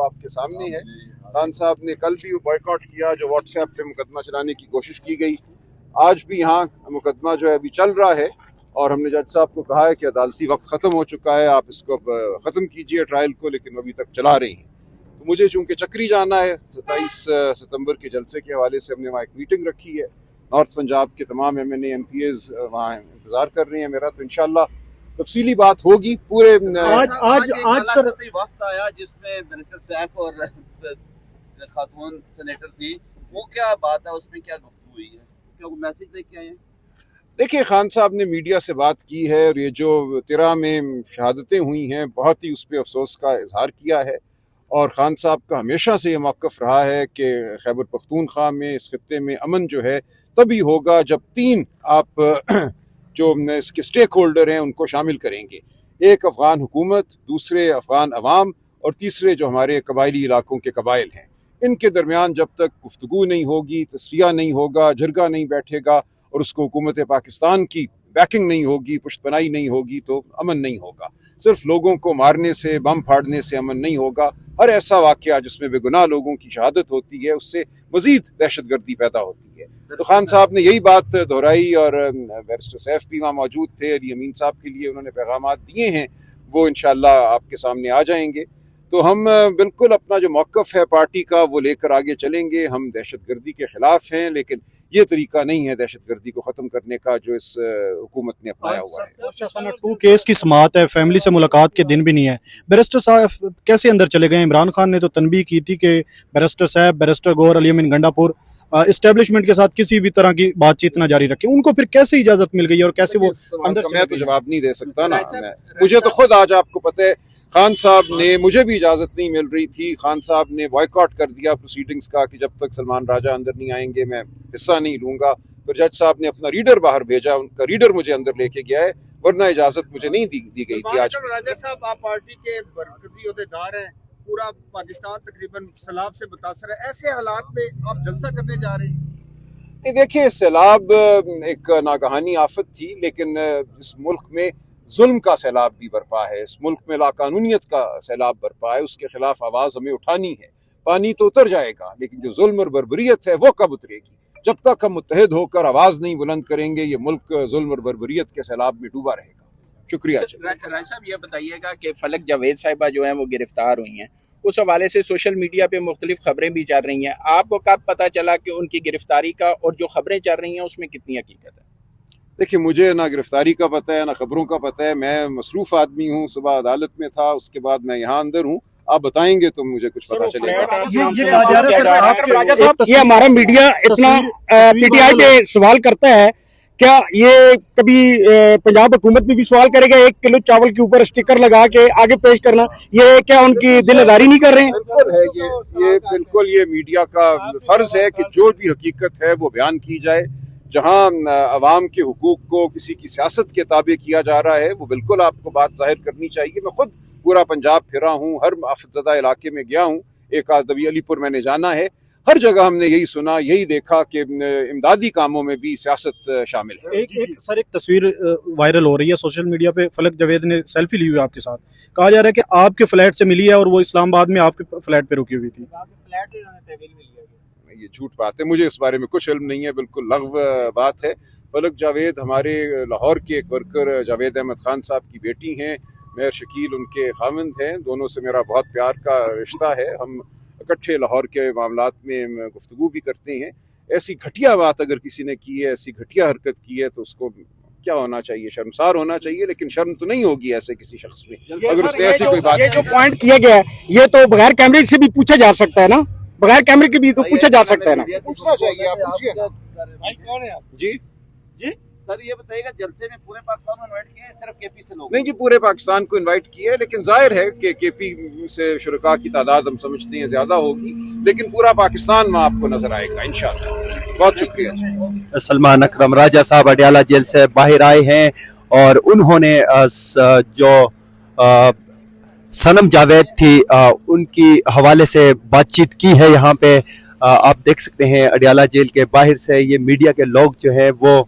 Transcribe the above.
وہ آپ کے سامنے ہے. خان صاحب نے کل بھی بائیکاٹ کیا جو واٹس ایپ پہ مقدمہ چلانے کی کوشش کی گئی. آج بھی یہاں مقدمہ جو ہے ابھی چل رہا ہے اور ہم نے جج صاحب کو کہا ہے کہ عدالتی وقت ختم ہو چکا ہے, آپ اس کو اب ختم کیجئے ٹرائل کو, لیکن ابھی تک چلا رہی ہیں. تو مجھے چونکہ چکری جانا ہے, 27 ستمبر کے جلسے کے حوالے سے ہم نے وہاں ایک میٹنگ رکھی ہے. نارتھ پنجاب کے تمام MNA MPAs وہاں انتظار کر رہے ہیں میرا, تو انشاءاللہ تفصیلی بات ہوگی. پورے آج وقت آیا جس میں منسٹر سیف اور خاتون سینیٹر تھی, وہ کیا بات ہے, اس میں کیا گفتگو ہوئی ہے, کیا وہ میسج دے کے آئے ہیں؟ دیکھیں, خان صاحب نے میڈیا سے بات کی ہے اور یہ جو 13 میں شہادتیں ہوئی ہیں بہت ہی اس پہ افسوس کا اظہار کیا ہے. اور خان صاحب کا ہمیشہ سے یہ موقف رہا ہے کہ خیبر پختونخوا میں, اس خطے میں امن جو ہے تبھی ہوگا جب 3 آپ جو اس کے سٹیک ہولڈر ہیں ان کو شامل کریں گے. ایک افغان حکومت, دوسرے افغان عوام, اور تیسرے جو ہمارے قبائلی علاقوں کے قبائل ہیں. ان کے درمیان جب تک گفتگو نہیں ہوگی, تصفیہ نہیں ہوگا, جرگہ نہیں بیٹھے گا اور اس کو حکومت پاکستان کی بیکنگ نہیں ہوگی, پشت پناہی نہیں ہوگی, تو امن نہیں ہوگا. صرف لوگوں کو مارنے سے, بم پھاڑنے سے امن نہیں ہوگا. ہر ایسا واقعہ جس میں بے گناہ لوگوں کی شہادت ہوتی ہے اس سے مزید دہشت گردی پیدا ہوتی ہے. تو خان صاحب نے یہی بات دہرائی اور بیرسٹر سیف بھی وہاں موجود تھے. علی امین صاحب کے لیے انہوں نے پیغامات دیے ہیں, وہ انشاءاللہ آپ کے سامنے آ جائیں گے. تو ہم بالکل اپنا جو موقف ہے پارٹی کا وہ لے کر آگے چلیں گے. ہم دہشت گردی کے خلاف ہیں, لیکن یہ طریقہ نہیں ہے دہشت گردی کو ختم کرنے کا جو اس حکومت نے اپنایا ہوا ہے. 2 کیس کی سماعت ہے, فیملی سے ملاقات کے دن بھی نہیں ہے. بیرسٹر صاحب کیسے اندر چلے گئے؟ عمران خان نے تو تنبیہ کی تھی کہ بیرسٹر صاحب, بیرسٹر گور, علی امین گنڈا پور اسٹیبلشمنٹ کے ساتھ کسی بھی طرح کی بات چیت نہ جاری رکھیں. ان کو پھر کیسے اجازت مل گئی اور کیسے وہ اندر؟ میں تو جواب نہیں دے سکتا نا, مجھے تو خود آج آپ کو پتہ ہے خان صاحب نے, مجھے بھی اجازت نہیں مل رہی تھی. خان صاحب نے بائیکاٹ کر دیا پروسیڈنگز کا کہ جب تک سلمان راجہ اندر نہیں آئیں گے میں حصہ نہیں لوں گا. پھر جج صاحب نے اپنا ریڈر باہر بھیجا, ان کا ریڈر مجھے اندر لے کے گیا ہے, ورنہ اجازت مجھے نہیں دی گئی تھی. آج راجہ صاحب, آپ پارٹی کے مرکزی عہدیدار ہیں, پورا پاکستان تقریباً سیلاب سے متاثر ہے, ایسے حالات میں آپ جلسہ کرنے جا رہے ہیں؟ دیکھیں, سیلاب ایک ناگہانی آفت تھی, لیکن اس ملک میں ظلم کا سیلاب بھی برپا ہے, اس ملک میں لاقانونیت کا سیلاب برپا ہے. اس کے خلاف آواز ہمیں اٹھانی ہے. پانی تو اتر جائے گا, لیکن جو ظلم اور بربریت ہے وہ کب اترے گی؟ جب تک ہم متحد ہو کر آواز نہیں بلند کریں گے یہ ملک ظلم اور بربریت کے سیلاب میں ڈوبا رہے گا. شکریہ. راج صاحب یہ بتائیے گا کہ فلک جاوید صاحبہ جو ہیں وہ گرفتار ہوئی ہیں, اس حوالے سے سوشل میڈیا پہ مختلف خبریں بھی چل رہی ہیں. آپ کو کب پتہ چلا کہ ان کی گرفتاری کا, اور جو خبریں چل رہی ہیں اس میں کتنی حقیقت ہے؟ دیکھیں, مجھے نہ گرفتاری کا پتہ ہے نہ خبروں کا پتہ ہے. میں مصروف آدمی ہوں, صبح عدالت میں تھا, اس کے بعد میں یہاں اندر ہوں. آپ بتائیں گے تو مجھے کچھ پتہ چلے گا. یہ ہمارا میڈیا اتنا PTI پہ سوال کرتا ہے, کیا یہ کبھی پنجاب حکومت میں بھی سوال کرے گا 1 کلو چاول کے اوپر اسٹیکر لگا کے آگے پیش کرنا, یہ کیا ان کی دل آزاری نہیں کر رہے ہیں؟ بالکل ہے, بالکل یہ میڈیا کا فرض ہے کہ جو بھی حقیقت ہے وہ بیان کی جائے. جہاں عوام کے حقوق کو کسی کی سیاست کے تابع کیا جا رہا ہے وہ بالکل آپ کو بات ظاہر کرنی چاہیے. میں خود پورا پنجاب پھرا ہوں, ہر آفت زدہ علاقے میں گیا ہوں, ایک آدمی علی پور میں نے جانا ہے. ہر جگہ ہم نے یہی سنا, یہی دیکھا کہ امدادی کاموں میں بھی سیاست شامل ہے. ایک تصویر وائرل ہو رہی ہے سوشل میڈیا پہ, فلک جاوید نے سیلفی لی ہوئی ہے آپ کے ساتھ. کہا جا رہا ہے کہ آپ کے فلیٹ سے ملی ہے اور وہ اسلام آباد میں آپ کے فلیٹ پہ رکی ہوئی تھی. یہ جھوٹ بات ہے, مجھے اس بارے میں کچھ علم نہیں ہے, بالکل لغو بات ہے. فلک جاوید ہمارے لاہور کے ایک ورکر جاوید احمد خان صاحب کی بیٹی ہیں, مہر شکیل ان کے خاوند ہیں. دونوں سے میرا بہت پیار کا رشتہ ہے, ہم اکٹھے لاہور کے معاملات میں گفتگو بھی کرتے ہیں. ایسی گھٹیا بات اگر کسی نے کی ہے, ایسی گھٹیا حرکت کی ہے, تو اس کو کیا ہونا چاہیے, شرمسار ہونا چاہیے. لیکن شرم تو نہیں ہوگی ایسے کسی شخص میں اگر اس نے ایسی کوئی بات. یہ جو پوائنٹ کیا گیا ہے یہ تو بغیر کیمرے سے بھی پوچھا جا سکتا ہے نا, بغیر کیمرے کے بھی تو پوچھا جا سکتا ہے نا. پوچھنا چاہیے, آپ پوچھیے نا. کون ہے آپ؟ جی سر یہ بتائیے گا جلسے میں پورے پاکستان کو انوائٹ کیا ہے صرف KP سے لوگ؟ نہیں جی, پورے پاکستان کو انوائٹ کیا ہے, لیکن ظاہر ہے کہ KP سے شرکاء کی تعداد ہم سمجھتے ہیں زیادہ ہوگی, لیکن پورا پاکستان میں آپ کو نظر آئے گا انشاءاللہ. بہت شکریہ. سلمان اکرم راجہ صاحب اڈیالہ جیل سے باہر آئے ہیں اور انہوں نے جو صنم جاوید تھی ان کی حوالے سے بات چیت کی ہے. یہاں پہ آپ دیکھ سکتے ہیں اڈیالہ جیل کے باہر سے یہ میڈیا کے لوگ جو ہے وہ